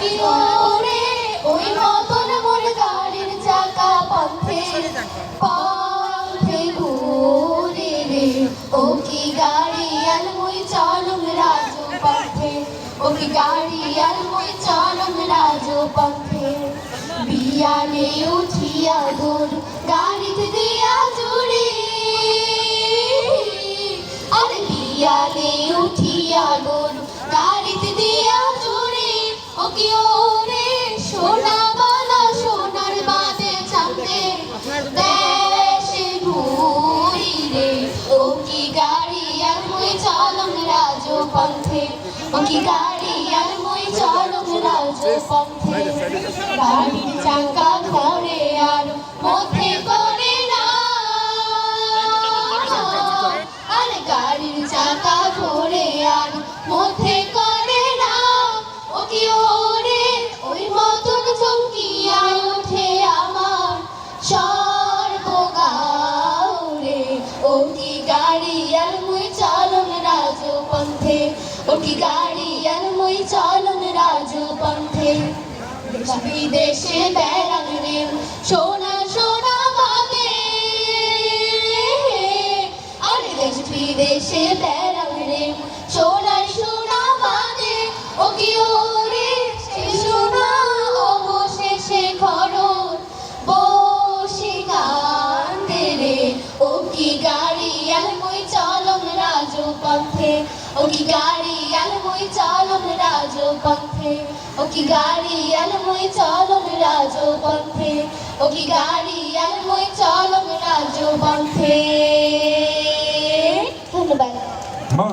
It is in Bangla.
কি ওরে ওই মতন মোর গাড়ির চাকা পথে পথে ঘুরে রে ও কি গাড়ি আর মুই চলম রাজপথে ও কি গাড়ি আর মুই চলম রাজপথে বিয়ালে উঠিয়া দৌড় গাড়িতে দিয়া জুড়ি আর বিয়ালে উঠিয়া দৌড় গাড়িতে দিয়া জুড়ি ও কি ওরে সোনা বালা সোনার বাদে চাঁদে দেশে ঘুরি রে ও কি গাড়ি আর মুই চলম রাজপথে ও কি গাড়ি আর মুই চলম রাজপথে গাড়ির চাকা ঘরে আর মধ্যে করে না আর গাড়ির চাকা ঘরে আর মধ্যে করে না ও কি ওরে ওই মতন চমকিয়া ওঠে আমার সর্বগাও রে ও কি গাড়ি আর মুই চলন রাজপথে ও কি গাড়ি আর মুই চলন রাজপথে দেশ বিদেশে বেড়ান রে সোনা সোনা বাদে আর দেশ বিদেশে বেড়ান রে সোনা সোনা বাদে ও কি ওরে সোনা অবশেষে ঘরর বসে কান্দে রে ও কি গাড়ি আর মুই চলন রাজপথে ও কি গাড়ি আর মুই চলন রাজপথে ও কি গাড়ি আর মুই চলন রাজপথে ও কি গাড়ি আর মুই চলন রাজপথে। ধন্যবাদ।